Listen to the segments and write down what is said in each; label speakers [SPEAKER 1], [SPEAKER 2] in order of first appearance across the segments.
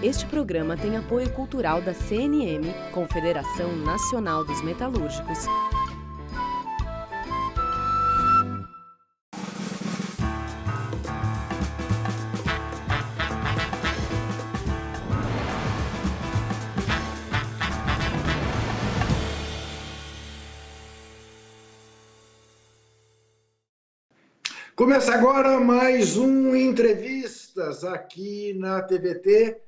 [SPEAKER 1] Este programa tem apoio cultural da CNM, Confederação Nacional dos Metalúrgicos.
[SPEAKER 2] Começa agora mais um Entrevistas aqui na TVT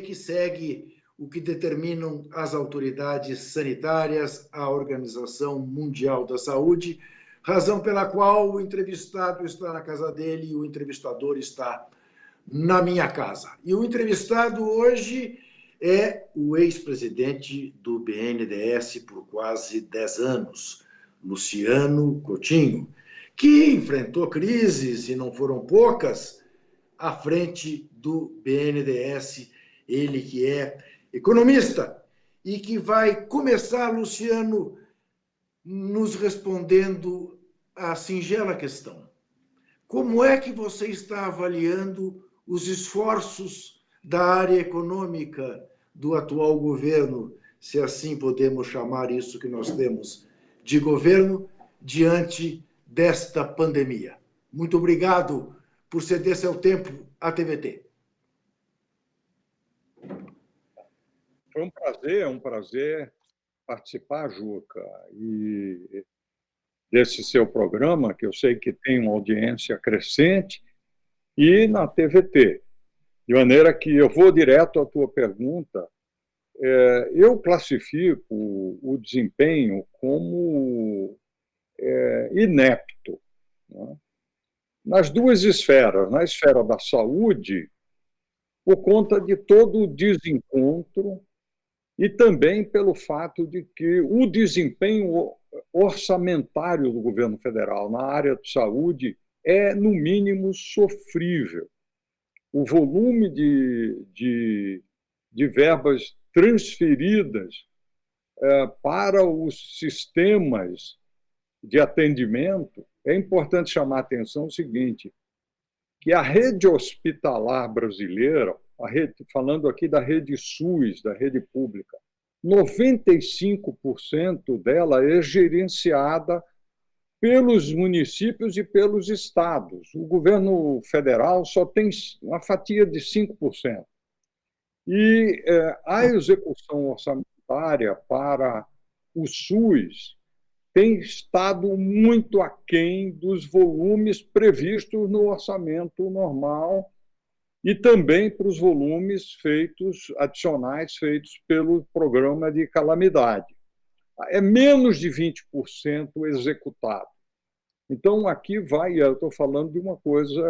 [SPEAKER 2] que segue o que determinam as autoridades sanitárias, a Organização Mundial da Saúde, razão pela qual o entrevistado está na casa dele e o entrevistador está na minha casa. E o entrevistado hoje é o ex-presidente do BNDES por quase 10 anos, Luciano Coutinho, que enfrentou crises, e não foram poucas, à frente do BNDES, ele que é economista, e que vai começar, Luciano, nos respondendo a singela questão. Como é que você está avaliando os esforços da área econômica do atual governo, se assim podemos chamar isso que nós temos de governo, diante desta pandemia? Muito obrigado por ceder seu tempo à TVT.
[SPEAKER 3] Foi um prazer participar, Juca, e desse seu programa, que eu sei que tem uma audiência crescente, e na TVT. De maneira que eu vou direto à tua pergunta. Eu classifico o desempenho como inepto, né? Nas duas esferas. Na esfera da saúde, por conta de todo o desencontro e também pelo fato de que o desempenho orçamentário do governo federal na área de saúde é, no mínimo, sofrível. O volume de verbas transferidas para os sistemas de atendimento, é importante chamar a atenção o seguinte, que a rede hospitalar brasileira, falando aqui da rede SUS, da rede pública, 95% dela é gerenciada pelos municípios e pelos estados. O governo federal só tem uma fatia de 5%. E a execução orçamentária para o SUS tem estado muito aquém dos volumes previstos no orçamento normal e também para os volumes adicionais feitos pelo programa de calamidade. É menos de 20% executado. Então, aqui eu estou falando de uma coisa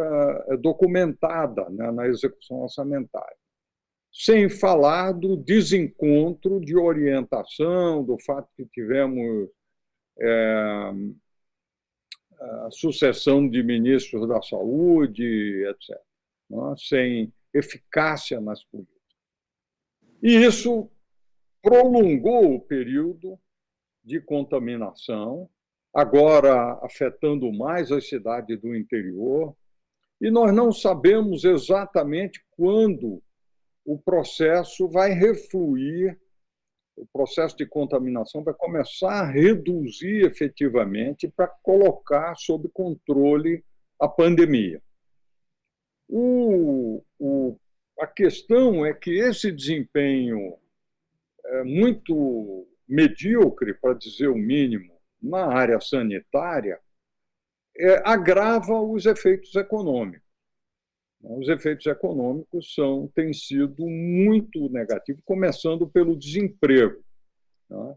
[SPEAKER 3] documentada, né, na execução orçamentária. Sem falar do desencontro de orientação, do fato que tivemos a sucessão de ministros da saúde, etc., né, sem eficácia nas políticas. E isso prolongou o período de contaminação, agora afetando mais as cidades do interior, e nós não sabemos exatamente quando o processo vai refluir, o processo de contaminação vai começar a reduzir efetivamente para colocar sob controle a pandemia. A questão é que esse desempenho muito medíocre, para dizer o mínimo, na área sanitária, agrava os efeitos econômicos. Os efeitos econômicos têm sido muito negativos, começando pelo desemprego, né?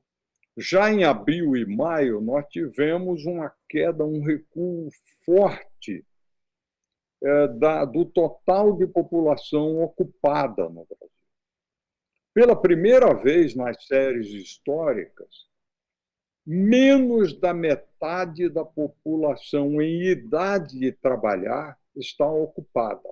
[SPEAKER 3] Já em abril e maio, nós tivemos uma queda, um recuo forte do total de população ocupada no Brasil. Pela primeira vez nas séries históricas, menos da metade da população em idade de trabalhar está ocupada,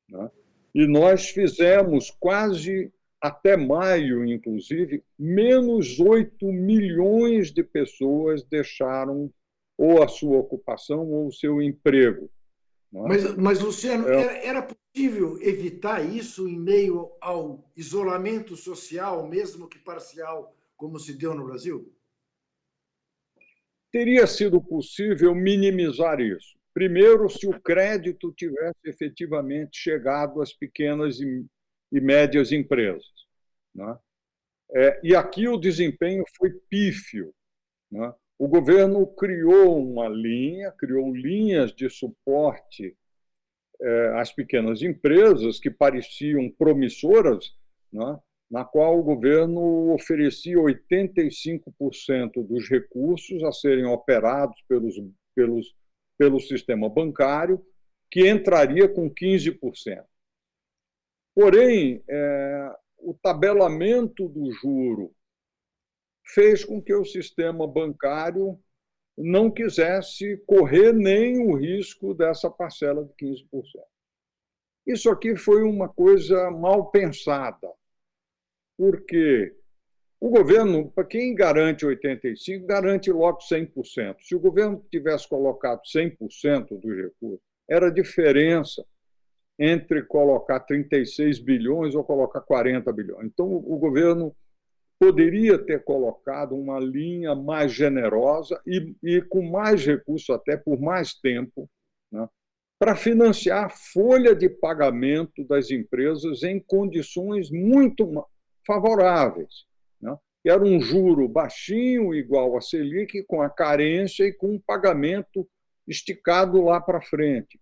[SPEAKER 3] né? E nós fizemos quase, até maio, inclusive, menos 8 milhões de pessoas deixaram ou a sua ocupação ou o seu emprego, não é?
[SPEAKER 2] Mas Luciano, era possível evitar isso em meio ao isolamento social, mesmo que parcial, como se deu no Brasil?
[SPEAKER 3] Teria sido possível minimizar isso. Primeiro, se o crédito tivesse efetivamente chegado às pequenas e médias empresas, né? E aqui o desempenho foi pífio, né? O governo criou linhas de suporte às pequenas empresas que pareciam promissoras, né? Na qual o governo oferecia 85% dos recursos a serem operados pelo sistema bancário, que entraria com 15%. Porém, o tabelamento do juro fez com que o sistema bancário não quisesse correr nem o risco dessa parcela de 15%. Isso aqui foi uma coisa mal pensada, porque o governo, para quem garante 85%, garante logo 100%. Se o governo tivesse colocado 100% dos recursos, era a diferença entre colocar 36 bilhões ou colocar 40 bilhões. Então, o governo poderia ter colocado uma linha mais generosa e com mais recursos, até por mais tempo, né, para financiar a folha de pagamento das empresas em condições muito favoráveis, né? Era um juro baixinho, igual a Selic, com a carência e com um pagamento esticado lá para frente.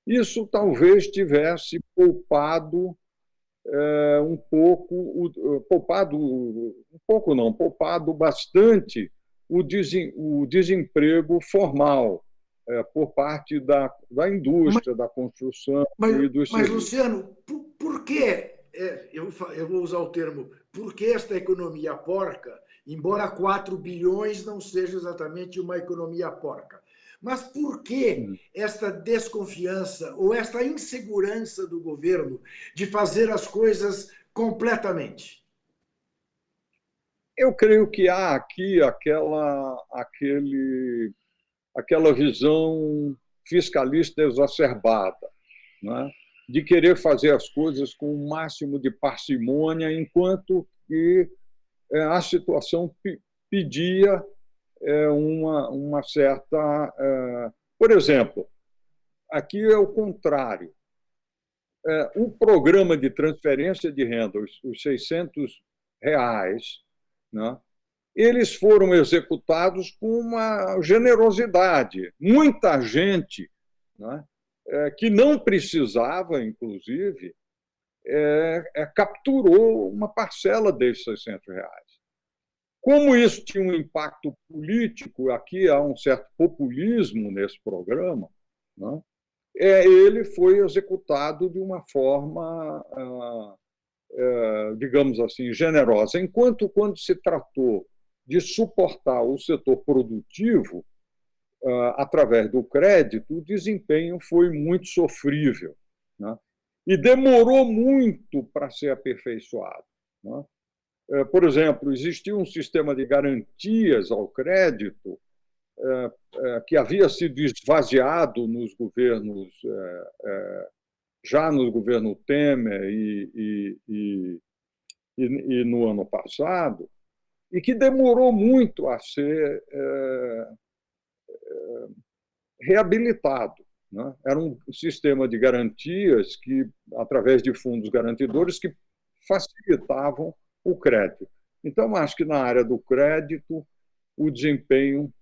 [SPEAKER 3] Isso talvez tivesse poupado poupado bastante o desemprego formal por parte da indústria, da construção e dos
[SPEAKER 2] Mas
[SPEAKER 3] serviços.
[SPEAKER 2] Luciano, por que, eu vou usar o termo, por que esta economia porca, embora 4 bilhões não seja exatamente uma economia porca, mas por que esta desconfiança ou esta insegurança do governo de fazer as coisas completamente?
[SPEAKER 3] Eu creio que há aqui aquela visão fiscalista exacerbada, né? De querer fazer as coisas com o máximo de parcimônia, enquanto que a situação pedia uma certa... Por exemplo, aqui é o contrário. O programa de transferência de renda, os R$ 600, né? Eles foram executados com uma generosidade. Muita gente, né, que não precisava, inclusive, capturou uma parcela desses R$ 600. Como isso tinha um impacto político, aqui há um certo populismo nesse programa, né, ele foi executado de uma forma, digamos assim, generosa. Enquanto, quando se tratou de suportar o setor produtivo através do crédito, o desempenho foi muito sofrível, né? E demorou muito para ser aperfeiçoado, né? Por exemplo, existia um sistema de garantias ao crédito que havia sido esvaziado nos governos, já no governo Temer e no ano passado, e que demorou muito a ser reabilitado, né? Era um sistema de garantias que, através de fundos garantidores, que facilitavam o crédito. Então, acho que na área do crédito, o desempenho,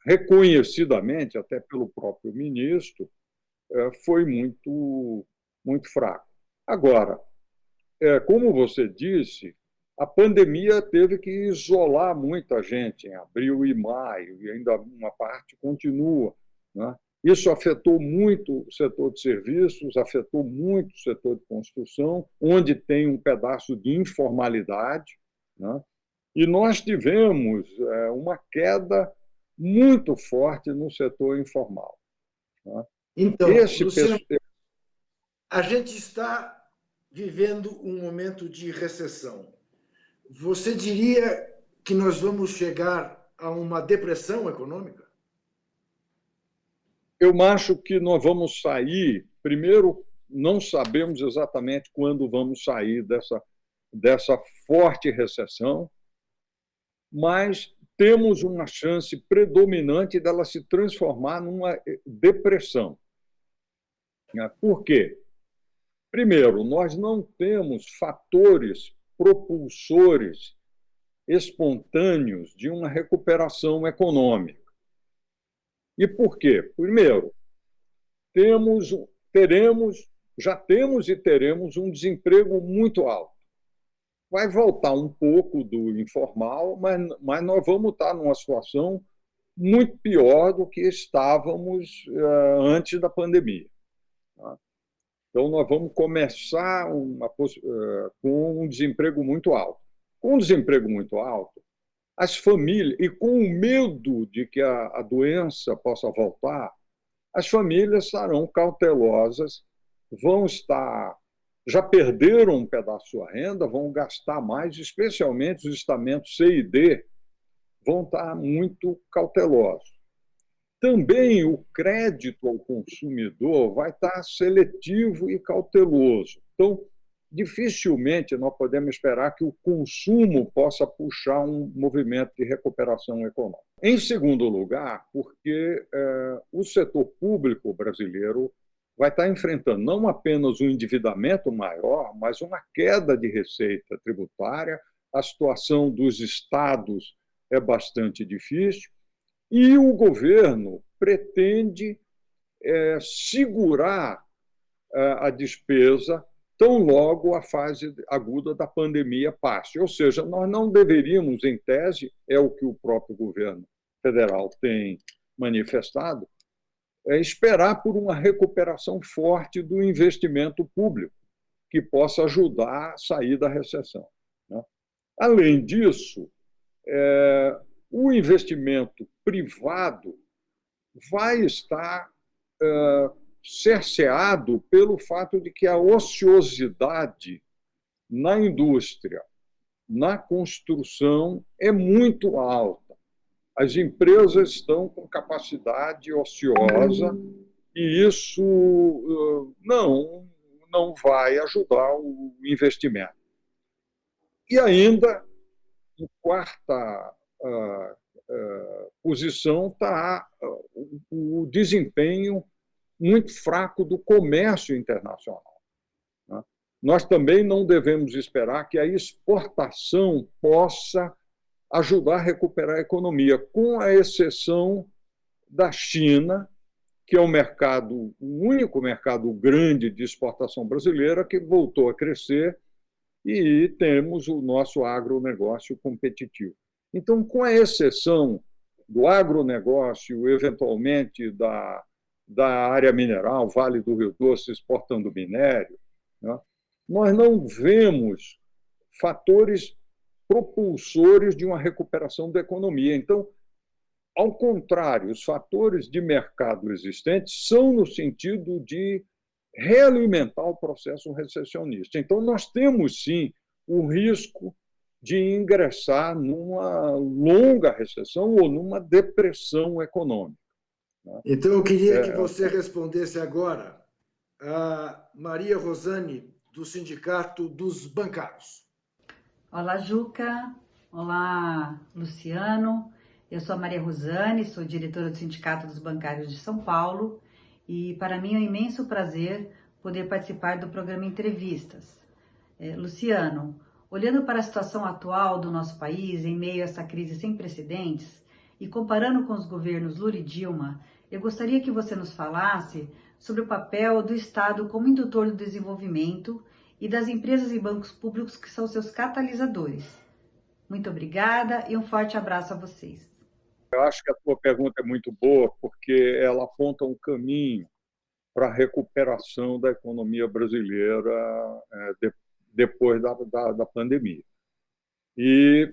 [SPEAKER 3] reconhecidamente, até pelo próprio ministro, foi muito, muito fraco. Agora, como você disse, a pandemia teve que isolar muita gente em abril e maio, e ainda uma parte continua, né? Isso afetou muito o setor de serviços, afetou muito o setor de construção, onde tem um pedaço de informalidade, né? E nós tivemos uma queda muito forte no setor informal, né?
[SPEAKER 2] Então, Luciano, a gente está vivendo um momento de recessão. Você diria que nós vamos chegar a uma depressão econômica?
[SPEAKER 3] Eu acho que nós vamos sair, primeiro, não sabemos exatamente quando vamos sair dessa forte recessão, mas temos uma chance predominante dela se transformar numa depressão. Por quê? Primeiro, nós não temos fatores propulsores espontâneos de uma recuperação econômica. E por quê? Primeiro, já temos e teremos um desemprego muito alto. Vai voltar um pouco do informal, mas nós vamos estar numa situação muito pior do que estávamos antes da pandemia. Tá? Então, nós vamos começar com um desemprego muito alto. Com um desemprego muito alto, as famílias, e com o medo de que a doença possa voltar, as famílias estarão cautelosas, já perderam um pedaço da sua renda, vão gastar mais, especialmente os estamentos C e D, vão estar muito cautelosos. Também o crédito ao consumidor vai estar seletivo e cauteloso. Então, dificilmente nós podemos esperar que o consumo possa puxar um movimento de recuperação econômica. Em segundo lugar, porque o setor público brasileiro vai estar enfrentando não apenas um endividamento maior, mas uma queda de receita tributária, a situação dos estados é bastante difícil, e o governo pretende segurar a despesa tão logo a fase aguda da pandemia passe. Ou seja, nós não deveríamos, em tese, é o que o próprio governo federal tem manifestado, esperar por uma recuperação forte do investimento público, que possa ajudar a sair da recessão. Né? Além disso, o investimento privado vai estar cerceado pelo fato de que a ociosidade na indústria, na construção, é muito alta. As empresas estão com capacidade ociosa e isso não vai ajudar o investimento. E ainda, em quarta posição, está o desempenho muito fraco do comércio internacional. Né? Nós também não devemos esperar que a exportação possa ajudar a recuperar a economia, com a exceção da China, que é o único mercado grande de exportação brasileira que voltou a crescer, e temos o nosso agronegócio competitivo. Então, com a exceção do agronegócio, eventualmente da área mineral, Vale do Rio Doce exportando minério, né, nós não vemos fatores propulsores de uma recuperação da economia. Então, ao contrário, os fatores de mercado existentes são no sentido de realimentar o processo recessionista. Então, nós temos, sim, o risco de ingressar numa longa recessão ou numa depressão econômica.
[SPEAKER 2] Então, eu queria que você respondesse agora a Maria Rosane, do Sindicato dos Bancários.
[SPEAKER 4] Olá, Juca. Olá, Luciano. Eu sou a Maria Rosane, sou diretora do Sindicato dos Bancários de São Paulo e para mim é um imenso prazer poder participar do programa Entrevistas. Luciano, olhando para a situação atual do nosso país em meio a essa crise sem precedentes e comparando com os governos Lula e Dilma, eu gostaria que você nos falasse sobre o papel do Estado como indutor do desenvolvimento e das empresas e bancos públicos que são seus catalisadores. Muito obrigada e um forte abraço a vocês.
[SPEAKER 3] Eu acho que a tua pergunta é muito boa, porque ela aponta um caminho para a recuperação da economia brasileira depois da pandemia. E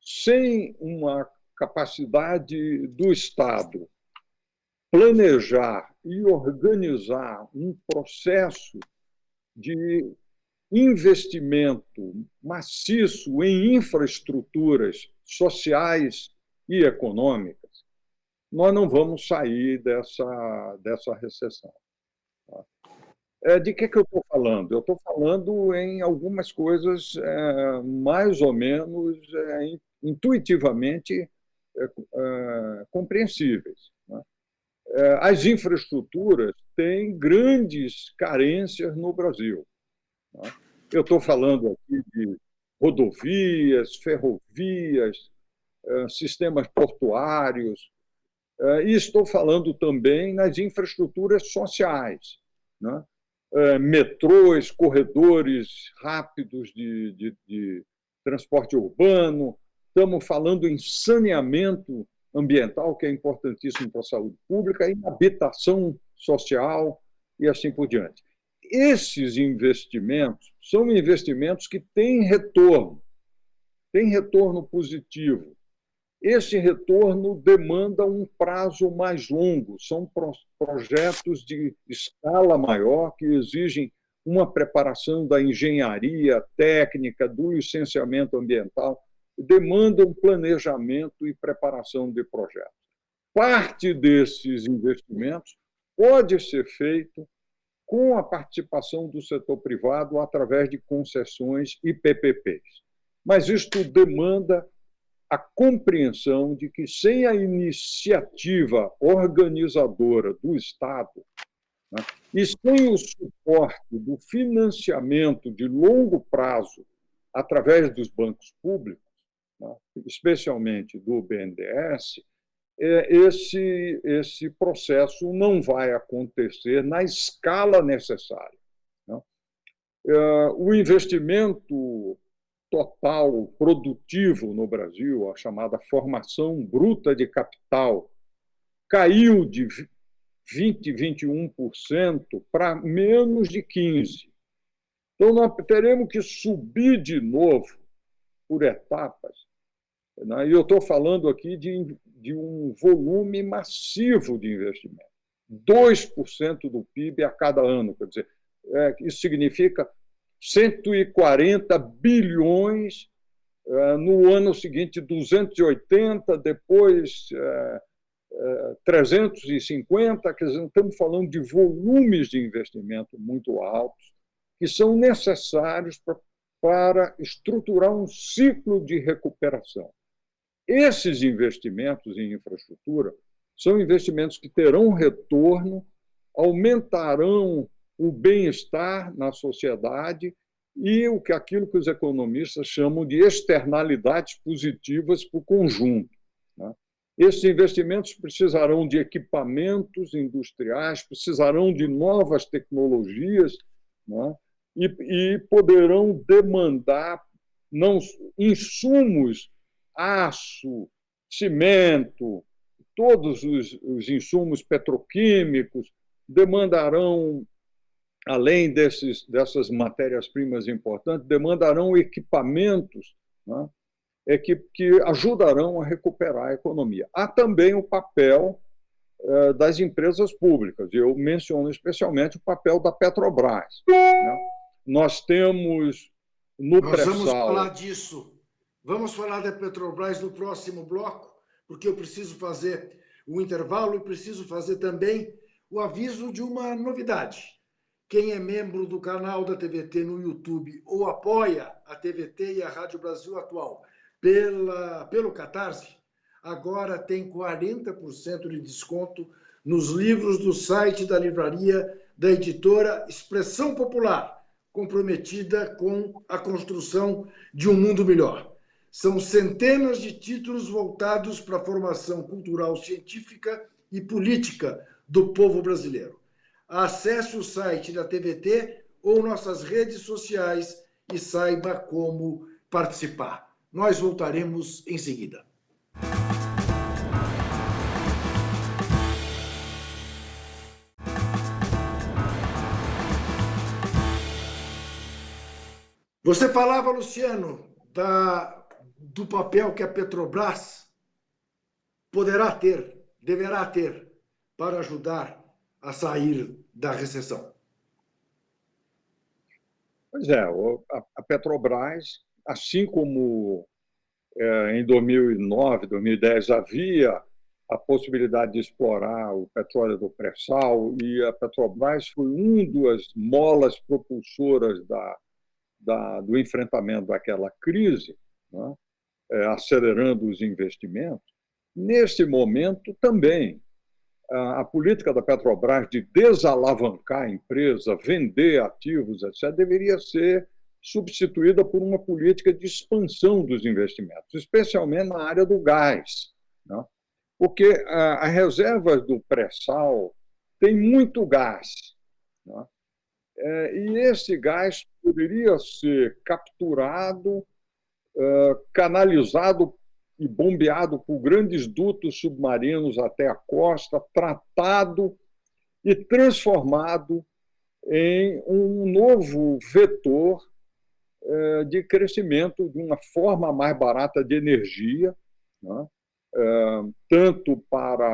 [SPEAKER 3] sem uma capacidade do Estado planejar e organizar um processo de investimento maciço em infraestruturas sociais e econômicas, nós não vamos sair dessa recessão. De que eu estou falando? Eu estou falando em algumas coisas mais ou menos intuitivamente compreensíveis, né? As infraestruturas têm grandes carências no Brasil, né? Eu estou falando aqui de rodovias, ferrovias, sistemas portuários, e estou falando também nas infraestruturas sociais, né? Metrôs, corredores rápidos de transporte urbano, estamos falando em saneamento ambiental, que é importantíssimo para a saúde pública, e habitação social e assim por diante. Esses investimentos são investimentos que têm retorno positivo. Esse retorno demanda um prazo mais longo, são projetos de escala maior que exigem uma preparação da engenharia técnica, do licenciamento ambiental, demandam planejamento e preparação de projetos. Parte desses investimentos pode ser feito com a participação do setor privado através de concessões e PPPs. Mas isto demanda a compreensão de que, sem a iniciativa organizadora do Estado, né, e sem o suporte do financiamento de longo prazo através dos bancos públicos, né, especialmente do BNDES, esse processo não vai acontecer na escala necessária, né? O investimento total produtivo no Brasil, a chamada formação bruta de capital, caiu de 21% para menos de 15%. Então, nós teremos que subir de novo por etapas, né? E eu estou falando aqui de um volume massivo de investimento, 2% do PIB a cada ano. Quer dizer, isso significa 140 bilhões, no ano seguinte 280, depois 350, quer dizer, estamos falando de volumes de investimento muito altos, que são necessários para estruturar um ciclo de recuperação. Esses investimentos em infraestrutura são investimentos que terão retorno, aumentarão o bem-estar na sociedade e aquilo que os economistas chamam de externalidades positivas para o conjunto, né? Esses investimentos precisarão de equipamentos industriais, precisarão de novas tecnologias, né? E poderão demandar insumos, aço, cimento, todos os insumos petroquímicos demandarão, além dessas matérias-primas importantes, demandarão equipamentos, né, que ajudarão a recuperar a economia. Há também o papel das empresas públicas. Eu menciono especialmente o papel da Petrobras, né? Nós temos no pré-sal...
[SPEAKER 2] Vamos falar disso. Vamos falar da Petrobras no próximo bloco, porque eu preciso fazer o intervalo e preciso fazer também o aviso de uma novidade. Quem é membro do canal da TVT no YouTube ou apoia a TVT e a Rádio Brasil Atual pelo Catarse, agora tem 40% de desconto nos livros do site da livraria da editora Expressão Popular, comprometida com a construção de um mundo melhor. São centenas de títulos voltados para a formação cultural, científica e política do povo brasileiro. Acesse o site da TVT ou nossas redes sociais e saiba como participar. Nós voltaremos em seguida. Você falava, Luciano, do papel que a Petrobras deverá ter para ajudar a sair da recessão.
[SPEAKER 3] Pois é, a Petrobras, assim como em 2009, 2010 havia a possibilidade de explorar o petróleo do pré-sal, e a Petrobras foi uma das molas propulsoras do enfrentamento daquela crise, né? Acelerando os investimentos. Nesse momento, também, a política da Petrobras de desalavancar a empresa, vender ativos, etc., deveria ser substituída por uma política de expansão dos investimentos, especialmente na área do gás, né? Porque as reservas do pré-sal têm muito gás, né? E esse gás poderia ser capturado, canalizado e bombeado por grandes dutos submarinos até a costa, tratado e transformado em um novo vetor de crescimento de uma forma mais barata de energia, né? Tanto para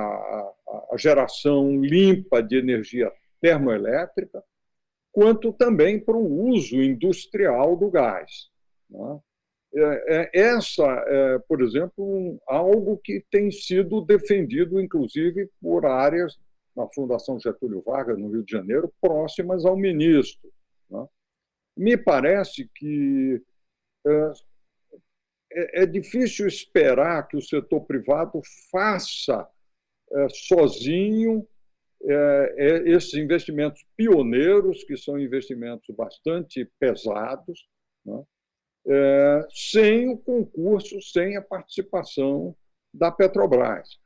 [SPEAKER 3] a geração limpa de energia termoelétrica, quanto também para o uso industrial do gás, né? Essa é, por exemplo, algo que tem sido defendido, inclusive, por áreas na Fundação Getúlio Vargas, no Rio de Janeiro, próximas ao ministro, né? Me parece que é difícil esperar que o setor privado faça sozinho esses investimentos pioneiros, que são investimentos bastante pesados, né? Sem o concurso, sem a participação da Petrobras,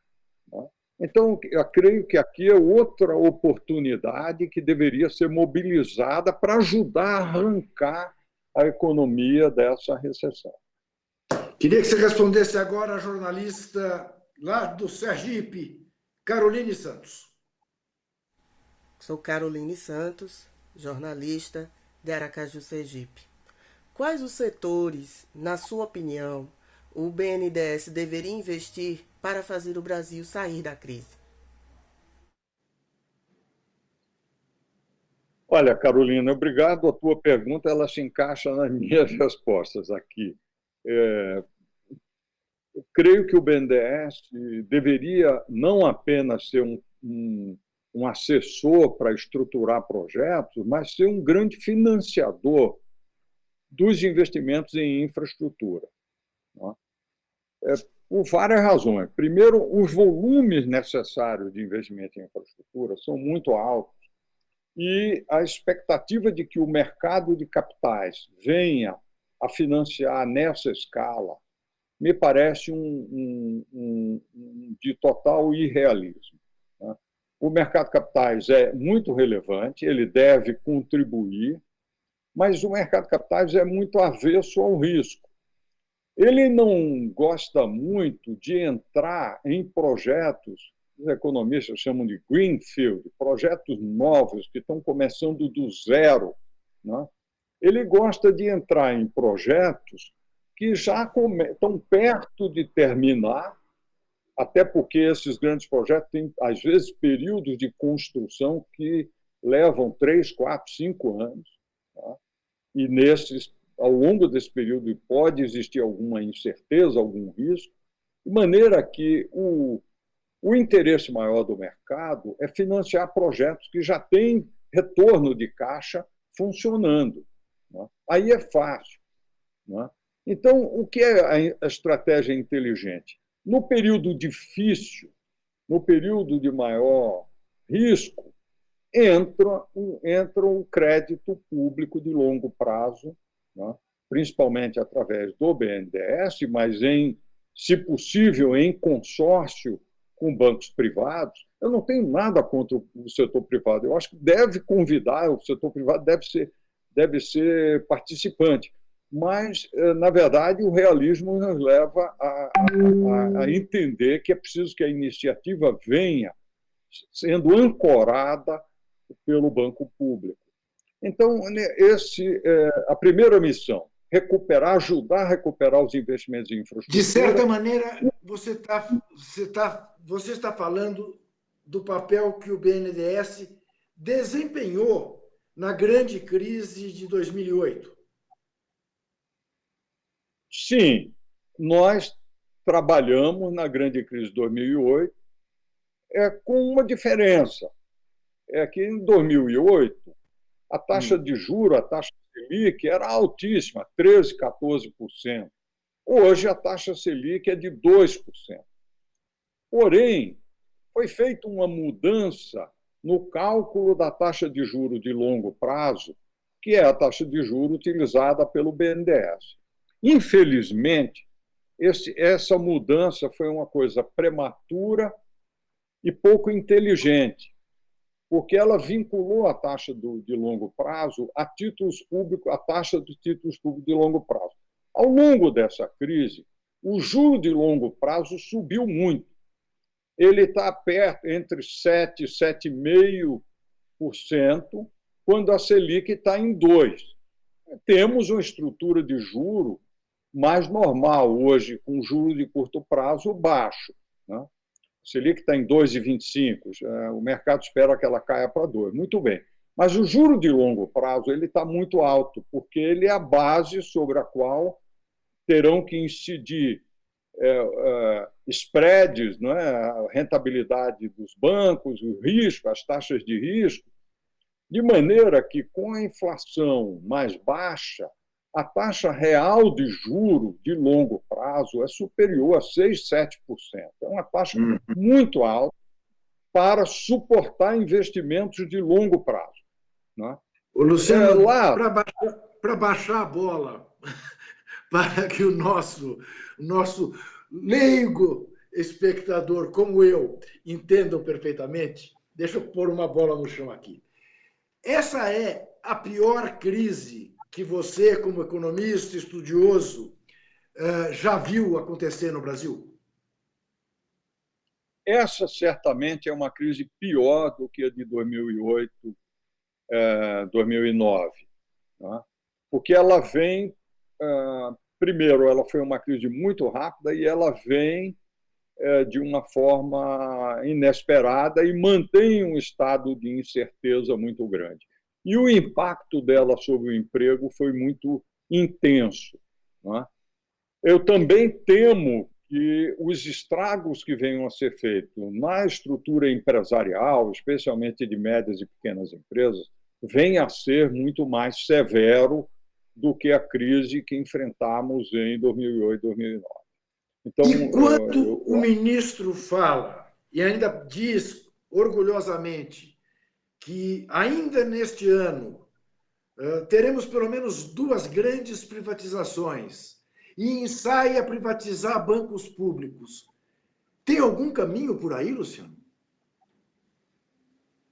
[SPEAKER 3] né? Então, eu creio que aqui é outra oportunidade que deveria ser mobilizada para ajudar a arrancar a economia dessa recessão.
[SPEAKER 2] Queria que você respondesse agora a jornalista lá do Sergipe, Caroline Santos.
[SPEAKER 5] Sou Caroline Santos, jornalista de Aracaju, Sergipe. Quais os setores, na sua opinião, o BNDES deveria investir para fazer o Brasil sair da crise?
[SPEAKER 3] Olha, Carolina, obrigado. A tua pergunta ela se encaixa nas minhas respostas aqui. Eu creio que o BNDES deveria não apenas ser um assessor para estruturar projetos, mas ser um grande financiador dos investimentos em infraestrutura, né? Por várias razões. Primeiro, os volumes necessários de investimento em infraestrutura são muito altos e a expectativa de que o mercado de capitais venha a financiar nessa escala me parece de total irrealismo, né? O mercado de capitais é muito relevante, ele deve contribuir, mas o mercado de capitais é muito avesso ao risco. Ele não gosta muito de entrar em projetos, os economistas chamam de greenfield, projetos novos que estão começando do zero, né? Ele gosta de entrar em projetos que já estão perto de terminar, até porque esses grandes projetos têm, às vezes, períodos de construção que levam 3, 4, 5 anos, tá? E ao longo desse período pode existir alguma incerteza, algum risco, de maneira que o interesse maior do mercado é financiar projetos que já têm retorno de caixa funcionando, né? Aí é fácil, né? Então, o que é a estratégia inteligente? No período difícil, no período de maior risco, entra o crédito público de longo prazo, né? Principalmente através do BNDES, mas, se possível, em consórcio com bancos privados. Eu não tenho nada contra o setor privado. Eu acho que deve convidar, o setor privado deve ser participante. Mas, na verdade, o realismo nos leva a entender que é preciso que a iniciativa venha sendo ancorada pelo banco público. Então, a primeira missão, ajudar a recuperar os investimentos em infraestrutura.
[SPEAKER 2] De certa maneira, você está falando do papel que o BNDES desempenhou na grande crise de 2008.
[SPEAKER 3] Sim, nós trabalhamos na grande crise de 2008 com uma diferença, é que em 2008 a taxa de juros, a taxa Selic era altíssima, 13%, 14%. Hoje a taxa Selic é de 2%. Porém, foi feita uma mudança no cálculo da taxa de juros de longo prazo, que é a taxa de juros utilizada pelo BNDES. Infelizmente, essa mudança foi uma coisa prematura e pouco inteligente, porque ela vinculou a taxa de longo prazo a títulos públicos, a taxa dos títulos públicos de longo prazo. Ao longo dessa crise, o juro de longo prazo subiu muito. Ele está perto entre 7% e 7,5%, quando a Selic está em 2%. Temos uma estrutura de juro mais normal hoje, com juro de curto prazo baixo, né? A Selic está em 2,25%, o mercado espera que ela caia para 2%. Muito bem. Mas o juro de longo prazo ele está muito alto, porque ele é a base sobre a qual terão que incidir spreads, não é? A rentabilidade dos bancos, o risco, as taxas de risco, de maneira que, com a inflação mais baixa, a taxa real de juro de longo prazo é superior a 6%, 7%. É uma taxa muito alta para suportar investimentos de longo prazo, né?
[SPEAKER 2] Ô, Luciano, para baixar a bola, para que o nosso leigo espectador, como eu, entendam perfeitamente, deixa eu pôr uma bola no chão aqui. Essa é a pior crise que você, como economista, estudioso, já viu acontecer no Brasil?
[SPEAKER 3] Essa certamente é uma crise pior do que a de 2008, 2009, né? Porque ela vem, primeiro, ela foi uma crise muito rápida e ela vem de uma forma inesperada e mantém um estado de incerteza muito grande. E o impacto dela sobre o emprego foi muito intenso, né? Eu também temo que os estragos que venham a ser feitos na estrutura empresarial, especialmente de médias e pequenas empresas, venha a ser muito mais severo do que a crise que enfrentamos em 2008, 2009.
[SPEAKER 2] Então, e quando o ministro fala, e ainda diz orgulhosamente, que ainda neste ano teremos pelo menos 2 grandes privatizações e ensaia privatizar bancos públicos, tem algum caminho por aí, Luciano?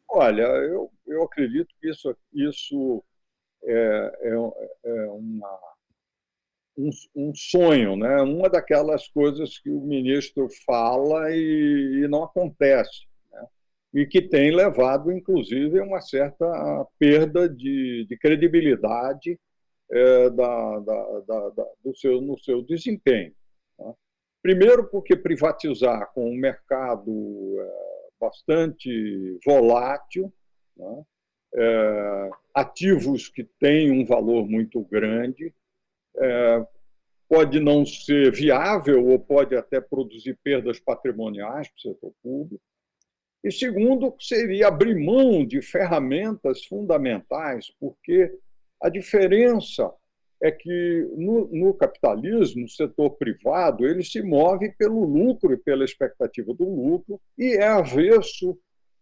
[SPEAKER 3] Olha, eu acredito que isso é um sonho, né? Uma daquelas coisas que o ministro fala e não acontece, né? E que tem levado, inclusive, a uma certa perda de credibilidade no seu desempenho, né? Primeiro, porque privatizar com um mercado bastante volátil, né? Ativos que têm um valor muito grande, pode não ser viável ou pode até produzir perdas patrimoniais para o setor público. E segundo, seria abrir mão de ferramentas fundamentais, porque a diferença é que no capitalismo, o setor privado, ele se move pelo lucro e pela expectativa do lucro e é avesso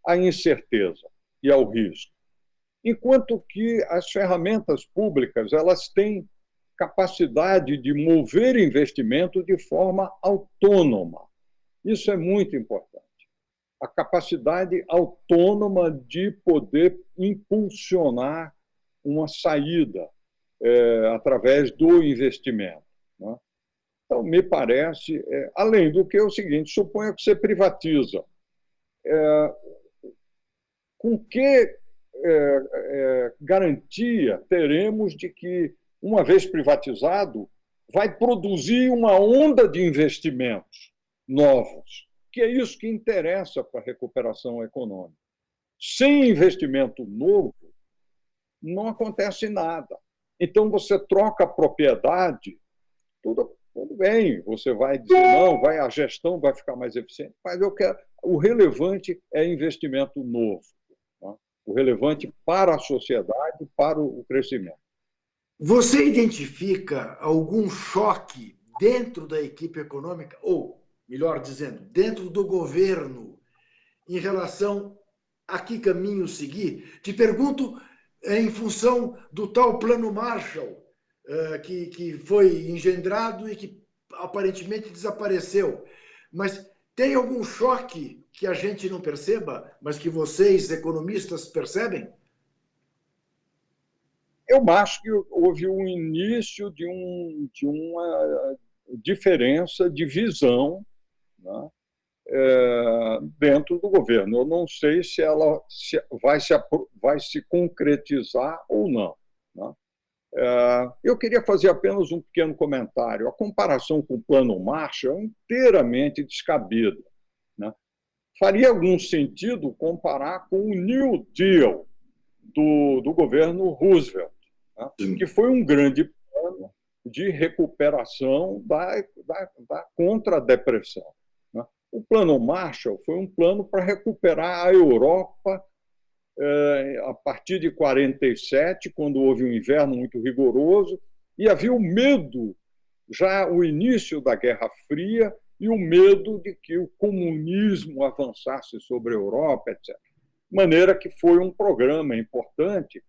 [SPEAKER 3] à incerteza e ao risco. Enquanto que as ferramentas públicas, elas têm capacidade de mover investimento de forma autônoma. Isso é muito importante. A capacidade autônoma de poder impulsionar uma saída através do investimento, né? Então, me parece, além do que é o seguinte, suponha que você privatiza. Com que garantia teremos de que, uma vez privatizado, vai produzir uma onda de investimentos novos, que é isso que interessa para a recuperação econômica? Sem investimento novo, não acontece nada. Então, você troca a propriedade, Tudo bem, você vai dizer, não, a gestão vai ficar mais eficiente, mas o relevante é investimento novo, né? O relevante para a sociedade, para o crescimento.
[SPEAKER 2] Você identifica algum choque dentro da equipe econômica, ou, melhor dizendo, dentro do governo, em relação a que caminho seguir? Te pergunto em função do tal Plano Marshall, que foi engendrado e que aparentemente desapareceu. Mas tem algum choque que a gente não perceba, mas que vocês, economistas, percebem?
[SPEAKER 3] Eu acho que houve um início de uma diferença de visão, né, dentro do governo. Eu não sei se ela vai se concretizar ou não, né? Eu queria fazer apenas um pequeno comentário. A comparação com o Plano Marshall é inteiramente descabida, né? Faria algum sentido comparar com o New Deal do governo Roosevelt, né, que foi um grande plano de recuperação contra a depressão, né? O Plano Marshall foi um plano para recuperar a Europa a partir de 47, quando houve um inverno muito rigoroso, e havia o medo, já o início da Guerra Fria, e o medo de que o comunismo avançasse sobre a Europa, etc. De maneira que foi um programa importante,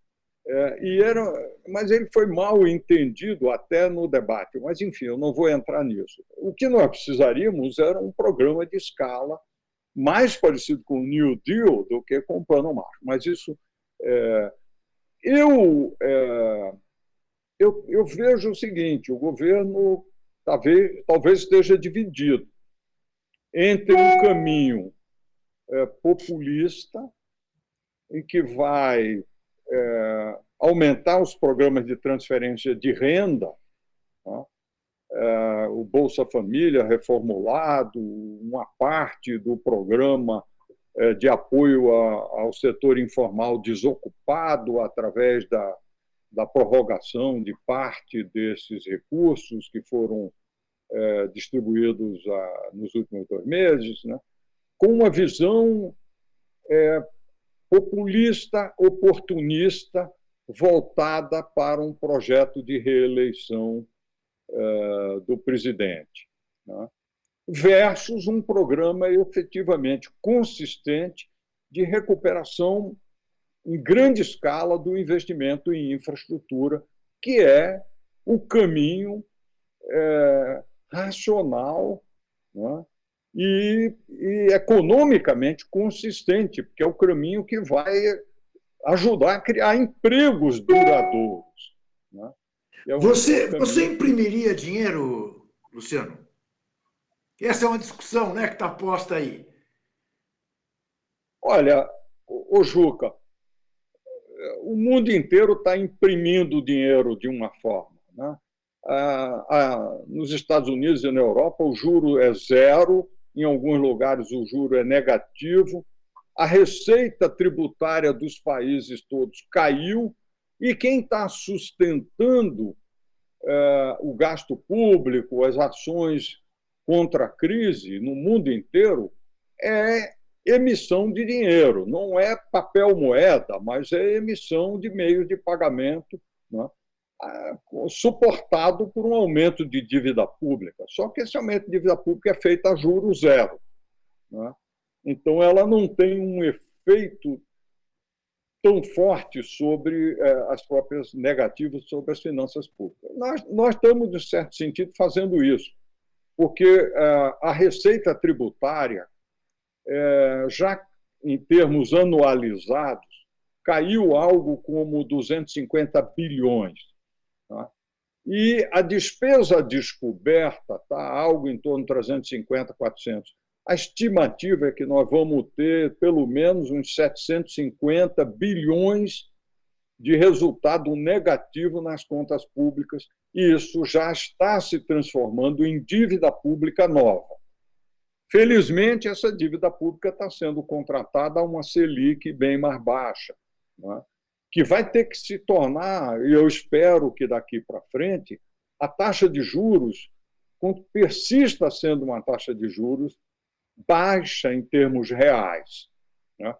[SPEAKER 3] mas ele foi mal entendido até no debate. Mas, enfim, eu não vou entrar nisso. O que nós precisaríamos era um programa de escala mais parecido com o New Deal do que com o Plano Marshall. Mas isso... Eu vejo o seguinte, o governo talvez esteja dividido entre um caminho populista, em que vai aumentar os programas de transferência de renda, né? O Bolsa Família reformulado, uma parte do programa de apoio ao setor informal desocupado através da prorrogação de parte desses recursos que foram distribuídos nos últimos 2 meses, né? Com uma visão populista, oportunista, voltada para um projeto de reeleição do presidente, né? Versus um programa efetivamente consistente de recuperação em grande escala do investimento em infraestrutura, que é o caminho racional, né, e economicamente consistente, porque é o caminho que vai ajudar a criar empregos duradouros, né?
[SPEAKER 2] Você imprimiria dinheiro, Luciano? Essa é uma discussão, né, que está posta aí.
[SPEAKER 3] Olha, Juca, o mundo inteiro está imprimindo dinheiro de uma forma, né? Nos Estados Unidos e na Europa, o juro é zero, em alguns lugares o juro é negativo, a receita tributária dos países todos caiu, e quem está sustentando o gasto público, as ações contra a crise no mundo inteiro é emissão de dinheiro, não é papel moeda, mas é emissão de meios de pagamento, né, suportado por um aumento de dívida pública. Só que esse aumento de dívida pública é feito a juro zero, né? Então, ela não tem um efeito tão forte sobre as próprias negativas sobre as finanças públicas. Nós estamos, de certo sentido, fazendo isso, porque a receita tributária, já em termos anualizados, caiu algo como 250 bilhões. Tá? E a despesa descoberta está algo em torno de 350, 400. A estimativa é que nós vamos ter pelo menos uns 750 bilhões de resultado negativo nas contas públicas, e isso já está se transformando em dívida pública nova. Felizmente, essa dívida pública está sendo contratada a uma Selic bem mais baixa, né, que vai ter que se tornar, e eu espero que daqui para frente, a taxa de juros persista sendo uma taxa de juros baixa em termos reais, né?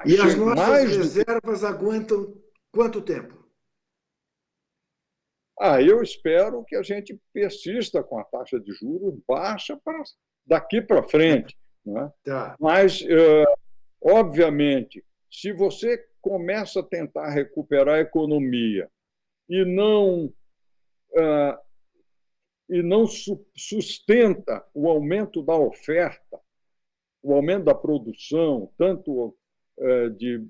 [SPEAKER 2] E as nossas reservas aguentam quanto tempo?
[SPEAKER 3] Eu espero que a gente persista com a taxa de juros baixa daqui para frente, né?
[SPEAKER 2] Tá.
[SPEAKER 3] Mas, obviamente, se você começa a tentar recuperar a economia e não sustenta o aumento da oferta, o aumento da produção, tanto de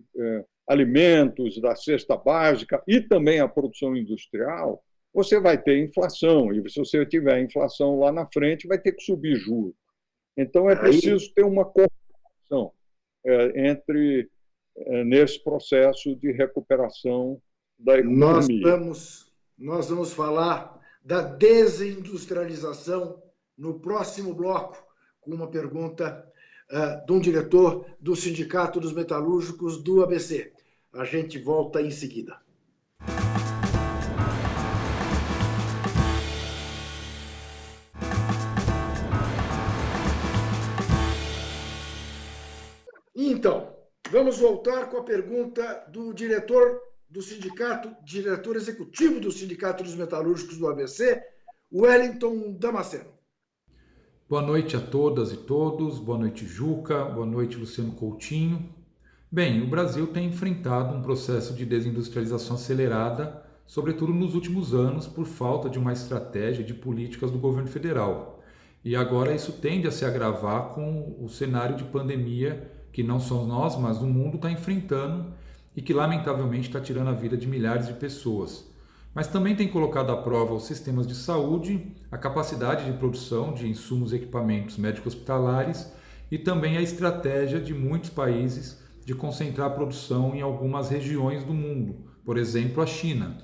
[SPEAKER 3] alimentos, da cesta básica e também a produção industrial, você vai ter inflação. E se você tiver inflação lá na frente, vai ter que subir juros. Então, é preciso ter uma coordenação nesse processo de recuperação da economia.
[SPEAKER 2] Nós vamos falar da desindustrialização no próximo bloco, com uma pergunta de um diretor do Sindicato dos Metalúrgicos do ABC. A gente volta em seguida. Então, vamos voltar com a pergunta do diretor executivo do Sindicato dos Metalúrgicos do ABC, Wellington Damasceno.
[SPEAKER 6] Boa noite a todas e todos, boa noite Juca, boa noite Luciano Coutinho. Bem, o Brasil tem enfrentado um processo de desindustrialização acelerada, sobretudo nos últimos anos, por falta de uma estratégia de políticas do governo federal. E agora isso tende a se agravar com o cenário de pandemia que não só nós, mas o mundo está enfrentando e que lamentavelmente está tirando a vida de milhares de pessoas. Mas também tem colocado à prova os sistemas de saúde, a capacidade de produção de insumos e equipamentos médico-hospitalares e também a estratégia de muitos países de concentrar a produção em algumas regiões do mundo, por exemplo, a China.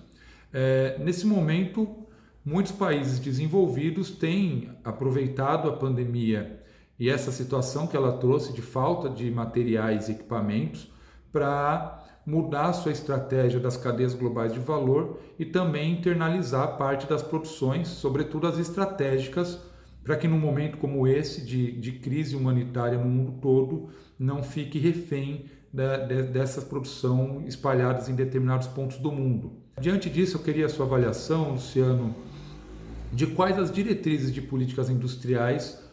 [SPEAKER 6] Nesse momento, muitos países desenvolvidos têm aproveitado a pandemia e essa situação que ela trouxe de falta de materiais e equipamentos para mudar a sua estratégia das cadeias globais de valor e também internalizar parte das produções, sobretudo as estratégicas, para que num momento como esse de crise humanitária no mundo todo, não fique refém dessa produção espalhadas em determinados pontos do mundo. Diante disso, eu queria a sua avaliação, Luciano, de quais as diretrizes de políticas industriais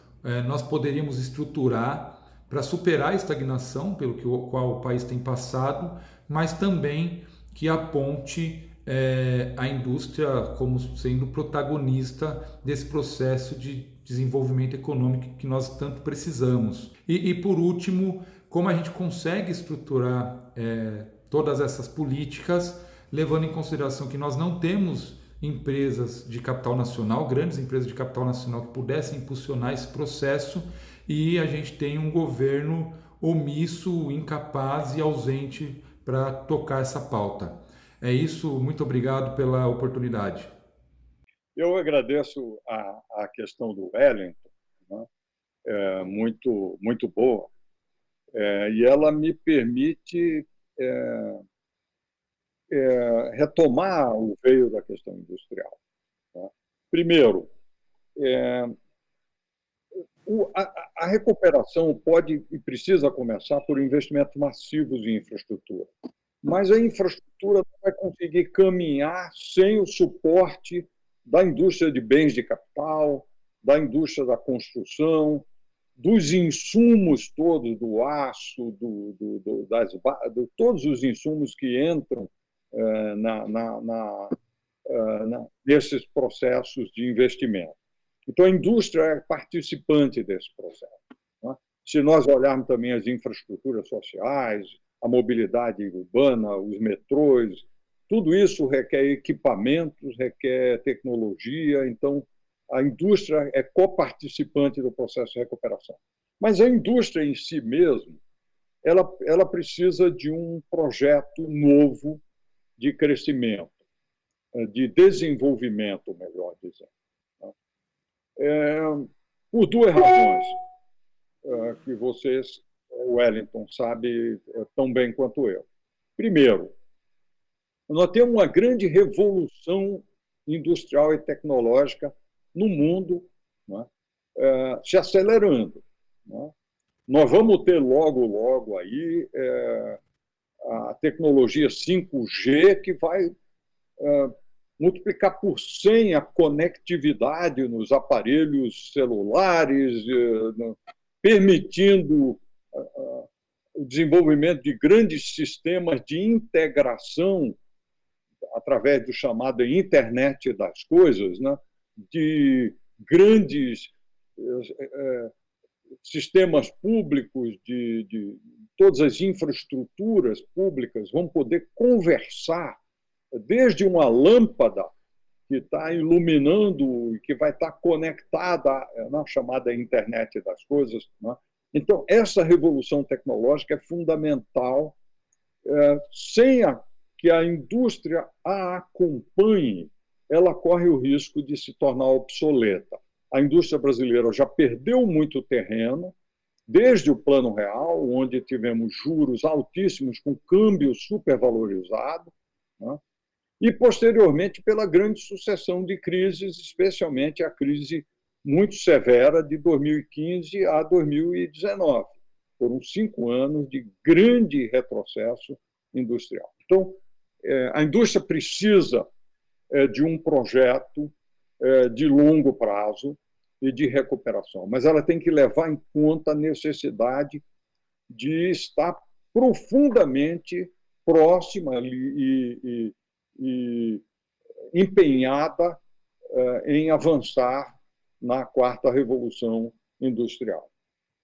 [SPEAKER 6] nós poderíamos estruturar para superar a estagnação pelo qual o país tem passado, mas também que aponte a indústria como sendo protagonista desse processo de desenvolvimento econômico que nós tanto precisamos. E por último, como a gente consegue estruturar todas essas políticas, levando em consideração que nós não temos empresas de capital nacional, grandes empresas de capital nacional que pudessem impulsionar esse processo e a gente tem um governo omisso, incapaz e ausente para tocar essa pauta. É isso, muito obrigado pela oportunidade.
[SPEAKER 3] Eu agradeço a questão do Wellington, né? Muito, muito boa, e ela me permite retomar o veio da questão industrial. Tá? Primeiro, a recuperação pode e precisa começar por investimentos massivos em infraestrutura, mas a infraestrutura não vai conseguir caminhar sem o suporte da indústria de bens de capital, da indústria da construção, dos insumos todos, do aço, todos os insumos que entram nesses processos de investimento. Então, a indústria é participante desse processo. Né? Se nós olharmos também as infraestruturas sociais, a mobilidade urbana, os metrôs, tudo isso requer equipamentos, requer tecnologia. Então, a indústria é coparticipante do processo de recuperação. Mas a indústria em si mesma, ela precisa de um projeto novo de crescimento, de desenvolvimento, melhor dizendo. Por duas razões que vocês, Wellington, sabe tão bem quanto eu. Primeiro, nós temos uma grande revolução industrial e tecnológica no mundo, né, se acelerando. Né? Nós vamos ter logo aí a tecnologia 5G que vai multiplicar por 100 a conectividade nos aparelhos celulares, permitindo o desenvolvimento de grandes sistemas de integração através do chamado internet das coisas, né? De grandes sistemas públicos, de todas as infraestruturas públicas vão poder conversar, desde uma lâmpada que está iluminando e que vai estar conectada na chamada internet das coisas. Né? Então, essa revolução tecnológica é fundamental. Sem que a indústria a acompanhe, ela corre o risco de se tornar obsoleta. A indústria brasileira já perdeu muito terreno, desde o Plano Real, onde tivemos juros altíssimos, com câmbio supervalorizado, né? E, posteriormente, pela grande sucessão de crises, especialmente a crise muito severa de 2015 a 2019. Foram 5 anos de grande retrocesso industrial. Então, a indústria precisa de um projeto de longo prazo e de recuperação, mas ela tem que levar em conta a necessidade de estar profundamente próxima e empenhada em avançar na 4ª revolução industrial.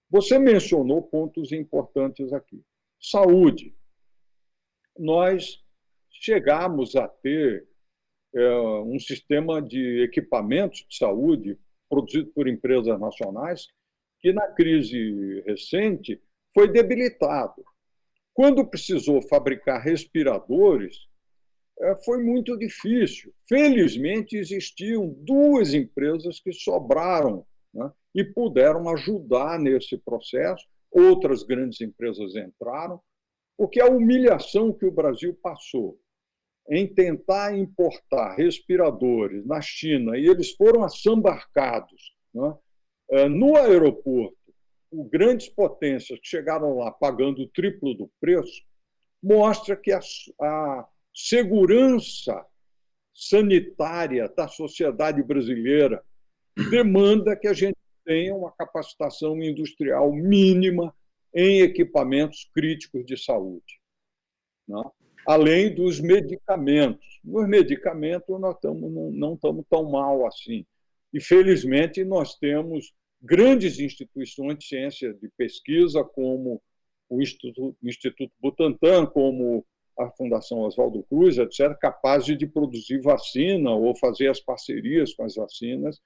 [SPEAKER 3] Você mencionou pontos importantes aqui. Saúde. Nós chegamos a ter um sistema de equipamentos de saúde produzido por empresas nacionais que, na crise recente, foi debilitado. Quando precisou fabricar respiradores, foi muito difícil. Felizmente, existiam 2 empresas que sobraram, né, e puderam ajudar nesse processo. Outras grandes empresas entraram, porque a humilhação que o Brasil passou em tentar importar respiradores na China, e eles foram assambarcados, né, no aeroporto, por grandes potências que chegaram lá pagando o triplo do preço, mostra que a segurança sanitária da sociedade brasileira demanda que a gente tenha uma capacitação industrial mínima em equipamentos críticos de saúde, né? Além dos medicamentos. Nos medicamentos, nós não estamos tão mal assim. E, felizmente, nós temos grandes instituições de ciência de pesquisa, como o Instituto Butantan, como a Fundação Oswaldo Cruz, etc., capazes de produzir vacina ou fazer as parcerias com as vacinas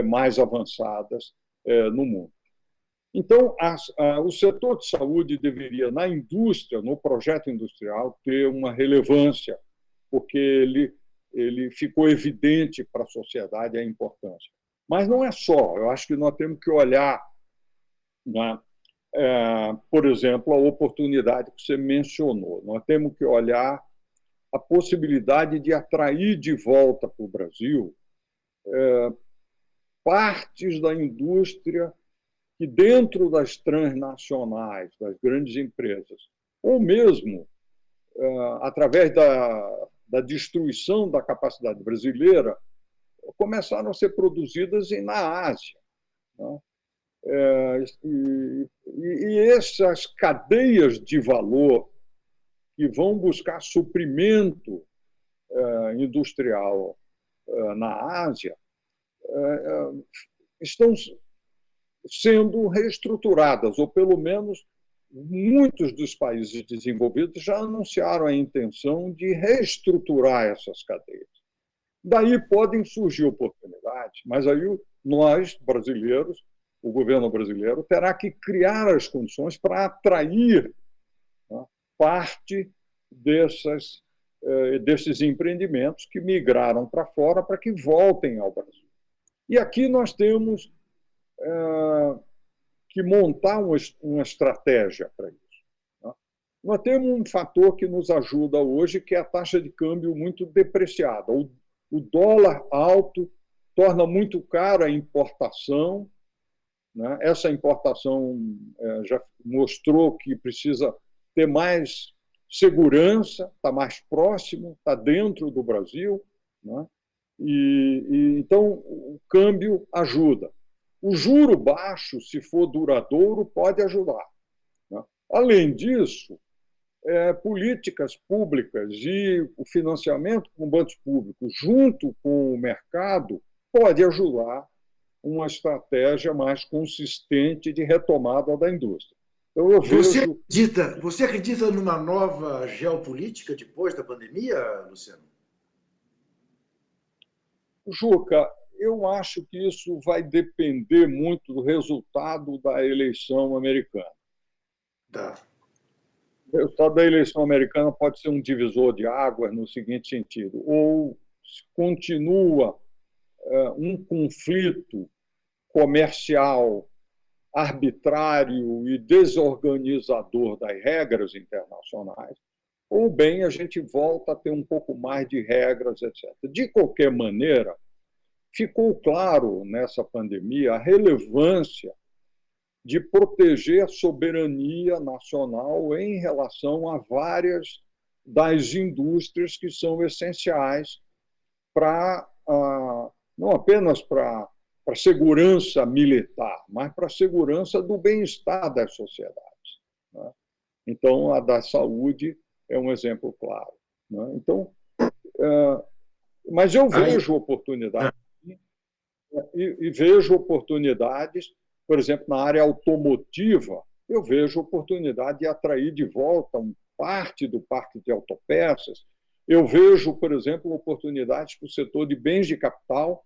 [SPEAKER 3] mais avançadas no mundo. Então, o setor de saúde deveria, na indústria, no projeto industrial, ter uma relevância, porque ele ficou evidente para a sociedade a importância. Mas não é só. Eu acho que nós temos que olhar, né, por exemplo, a oportunidade que você mencionou. Nós temos que olhar a possibilidade de atrair de volta para o Brasil partes da indústria que, dentro das transnacionais, das grandes empresas, ou mesmo através da destruição da capacidade brasileira, começaram a ser produzidas na Ásia, né? E essas cadeias de valor que vão buscar suprimento industrial na Ásia estão sendo reestruturadas, ou pelo menos muitos dos países desenvolvidos já anunciaram a intenção de reestruturar essas cadeias. Daí podem surgir oportunidades, mas aí nós, brasileiros, o governo brasileiro, terá que criar as condições para atrair, né, parte desses empreendimentos que migraram para fora para que voltem ao Brasil. E aqui nós temos que montar uma estratégia para isso, né? Nós temos um fator que nos ajuda hoje, que é a taxa de câmbio muito depreciada. O dólar alto torna muito cara a importação, né? Essa importação já mostrou que precisa ter mais segurança, está mais próximo, está dentro do Brasil, né? Então o câmbio ajuda. O juro baixo, se for duradouro, pode ajudar, né? Além disso, políticas públicas e o financiamento com bancos públicos junto com o mercado pode ajudar uma estratégia mais consistente de retomada da indústria. Então, eu vejo...
[SPEAKER 2] Você acredita numa nova geopolítica depois da pandemia, Luciano?
[SPEAKER 3] Juca, eu acho que isso vai depender muito do resultado da eleição americana.
[SPEAKER 2] Tá.
[SPEAKER 3] O resultado da eleição americana pode ser um divisor de águas no seguinte sentido: ou continua um conflito comercial arbitrário e desorganizador das regras internacionais, ou bem a gente volta a ter um pouco mais de regras, etc. De qualquer maneira, ficou claro nessa pandemia a relevância de proteger a soberania nacional em relação a várias das indústrias que são essenciais para, não apenas para a segurança militar, mas para a segurança do bem-estar das sociedades, né? Então, a da saúde é um exemplo claro, né? Então, mas eu vejo oportunidades, e vejo oportunidades, por exemplo, na área automotiva, eu vejo oportunidade de atrair de volta parte do parque de autopeças. Eu vejo, por exemplo, oportunidades para o setor de bens de capital,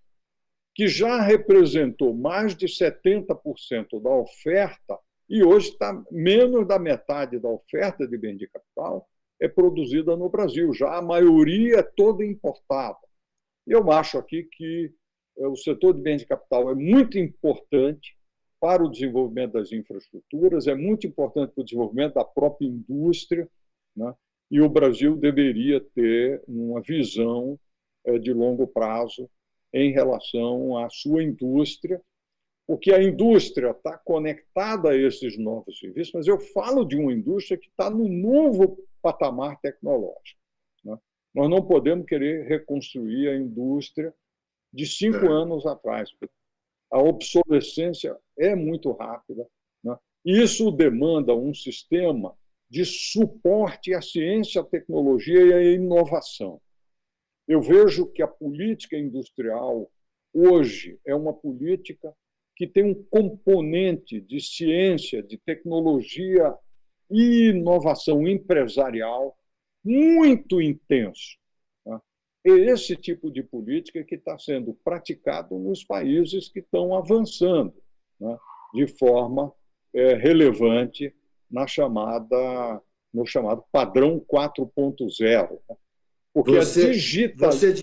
[SPEAKER 3] que já representou mais de 70% da oferta, e hoje está menos da metade da oferta de bens de capital é produzida no Brasil. Já a maioria é toda importada. Eu acho aqui que o setor de bens de capital é muito importante para o desenvolvimento das infraestruturas, é muito importante para o desenvolvimento da própria indústria, né? E o Brasil deveria ter uma visão de longo prazo em relação à sua indústria, porque a indústria está conectada a esses novos serviços, mas eu falo de uma indústria que está no novo patamar tecnológico, né? Nós não podemos querer reconstruir a indústria de 5 anos atrás. A obsolescência é muito rápida, né? Isso demanda um sistema de suporte à ciência, à tecnologia e à inovação. Eu vejo que a política industrial hoje é uma política que tem um componente de ciência, de tecnologia e inovação empresarial muito intenso, né? É esse tipo de política que está sendo praticado nos países que estão avançando, né, de forma relevante no chamado padrão 4.0. Porque
[SPEAKER 2] você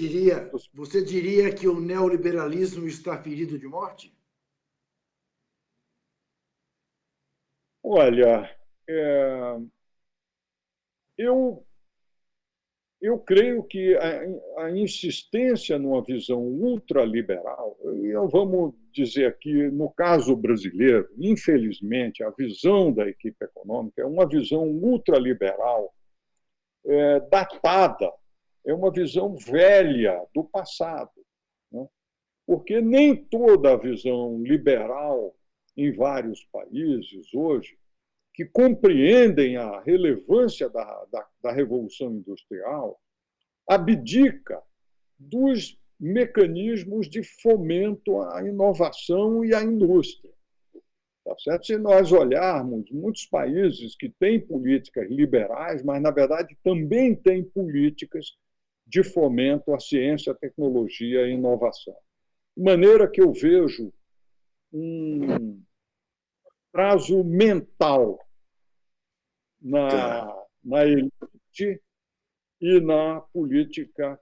[SPEAKER 2] diria que o neoliberalismo está ferido de morte?
[SPEAKER 3] Olha, eu creio que a insistência numa visão ultraliberal, vamos dizer aqui, no caso brasileiro, infelizmente, a visão da equipe econômica é uma visão ultraliberal datada, é uma visão velha do passado, né? Porque nem toda a visão liberal em vários países hoje, que compreendem a relevância da Revolução Industrial, abdica dos mecanismos de fomento à inovação e à indústria. Tá certo? Se nós olharmos muitos países que têm políticas liberais, mas, na verdade, também têm políticas de fomento à ciência, à tecnologia e inovação. De maneira que eu vejo um prazo mental na elite e na política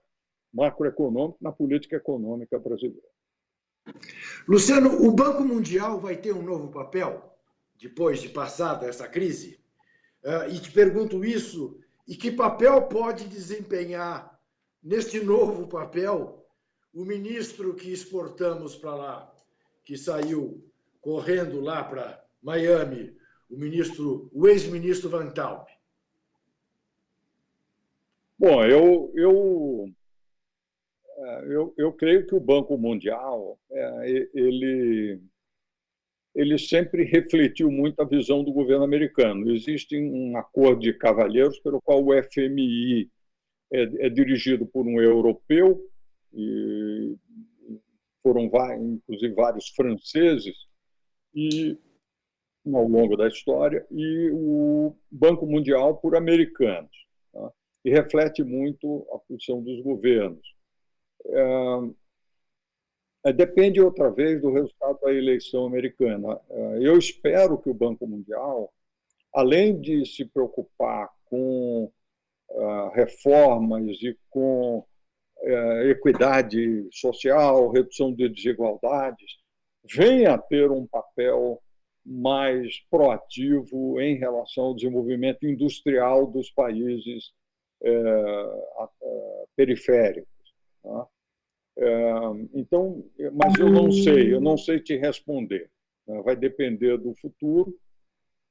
[SPEAKER 3] macroeconômica, na política econômica brasileira.
[SPEAKER 2] Luciano, o Banco Mundial vai ter um novo papel depois de passada essa crise? E te pergunto isso, e que papel pode desempenhar neste novo papel o ministro que exportamos para lá, que saiu correndo lá para Miami, o ex-ministro Van Traub?
[SPEAKER 3] Bom, eu creio que o Banco Mundial ele sempre refletiu muito a visão do governo americano. Existe um acordo de cavalheiros pelo qual o FMI é dirigido por um europeu, e foram inclusive vários franceses e ao longo da história, e o Banco Mundial por americanos, tá? E reflete muito a posição dos governos. Depende, outra vez, do resultado da eleição americana. Eu espero que o Banco Mundial, além de se preocupar com reformas e com equidade social, redução de desigualdades, venha a ter um papel mais proativo em relação ao desenvolvimento industrial dos países periféricos. Tá? Então, mas eu não sei te responder. Vai depender do futuro.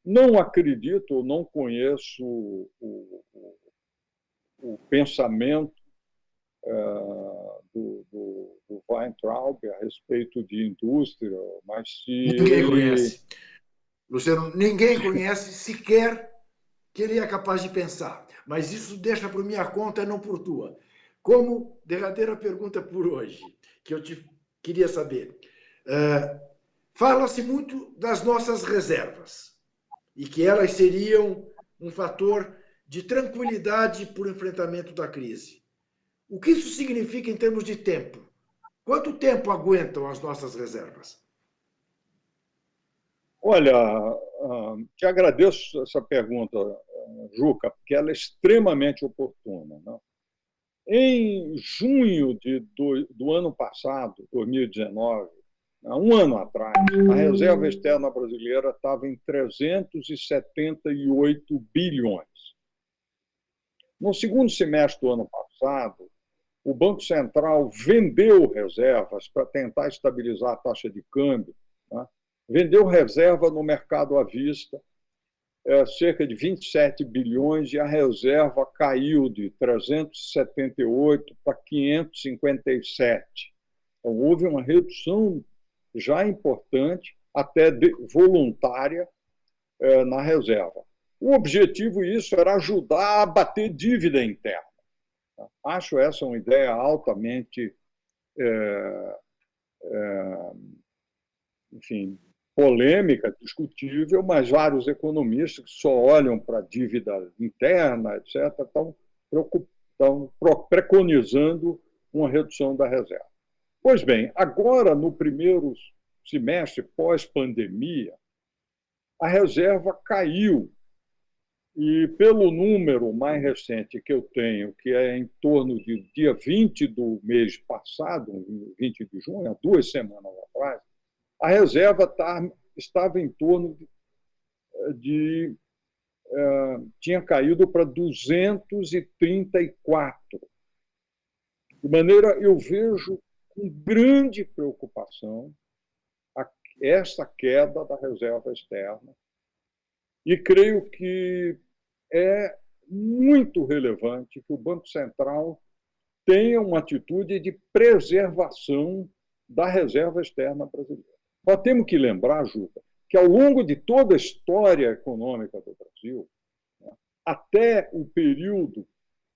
[SPEAKER 3] Não acredito, não conheço o pensamento do Weintraub a respeito de indústria, mas se
[SPEAKER 2] ninguém conhece. Luciano, ninguém conhece sequer que ele é capaz de pensar. Mas isso deixa por minha conta, não por tua. Como derradeira pergunta por hoje, que eu te queria saber. Fala-se muito das nossas reservas e que elas seriam um fator de tranquilidade para o enfrentamento da crise. O que isso significa em termos de tempo? Quanto tempo aguentam as nossas reservas?
[SPEAKER 3] Olha, te agradeço essa pergunta, Juca, porque ela é extremamente oportuna, né? Em junho do ano passado, 2019, um ano atrás, a reserva externa brasileira estava em 378 bilhões. No segundo semestre do ano passado, o Banco Central vendeu reservas para tentar estabilizar a taxa de câmbio, né? Vendeu reserva no mercado à vista, cerca de 27 bilhões, e a reserva caiu de 378 para 557. Então, houve uma redução já importante, até voluntária, na reserva. O objetivo disso era ajudar a bater dívida interna. Acho essa uma ideia altamente, enfim, polêmica, discutível, mas vários economistas que só olham para a dívida interna, etc., estão preconizando uma redução da reserva. Pois bem, agora, no primeiro semestre pós-pandemia, a reserva caiu. E pelo número mais recente que eu tenho, que é em torno de dia 20 do mês passado, 20 de junho, há 2 semanas atrás, a reserva estava em torno tinha caído para 234. De maneira, eu vejo com grande preocupação essa queda da reserva externa, e creio que é muito relevante que o Banco Central tenha uma atitude de preservação da reserva externa brasileira. Nós temos que lembrar, Juca, que ao longo de toda a história econômica do Brasil, até o período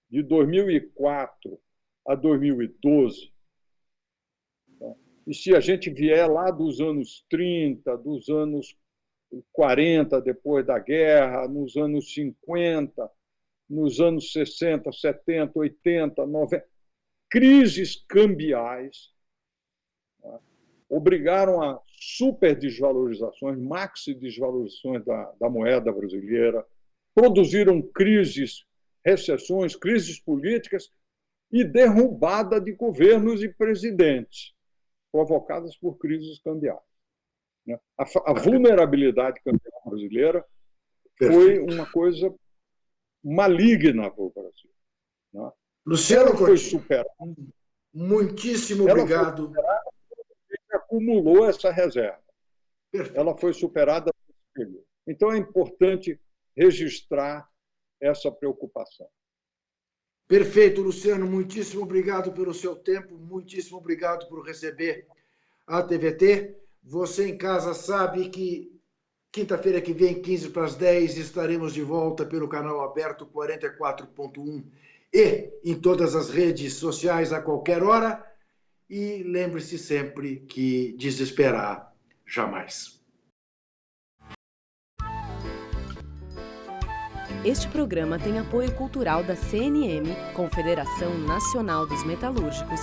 [SPEAKER 3] de 2004 a 2012, e se a gente vier lá dos anos 30, dos anos 40, depois da guerra, nos anos 50, nos anos 60, 70, 80, 90, crises cambiais obrigaram a superdesvalorizações, maxi-desvalorizações da moeda brasileira, produziram crises, recessões, crises políticas e derrubada de governos e presidentes, provocadas por crises cambiais. A vulnerabilidade cambial brasileira foi uma coisa maligna para o Brasil.
[SPEAKER 2] Luciano
[SPEAKER 3] foi superada.
[SPEAKER 2] Muitíssimo
[SPEAKER 3] Ela
[SPEAKER 2] obrigado.
[SPEAKER 3] Acumulou essa reserva.
[SPEAKER 2] Perfeito.
[SPEAKER 3] Ela foi superada pelo período. Então, é importante registrar essa preocupação.
[SPEAKER 2] Perfeito, Luciano. Muitíssimo obrigado pelo seu tempo. Muitíssimo obrigado por receber a TVT. Você em casa sabe que quinta-feira que vem, 15 para as 10, estaremos de volta pelo canal aberto 44.1 e em todas as redes sociais a qualquer hora. E lembre-se sempre que desesperar jamais.
[SPEAKER 1] Este programa tem apoio cultural da CNM, Confederação Nacional dos Metalúrgicos,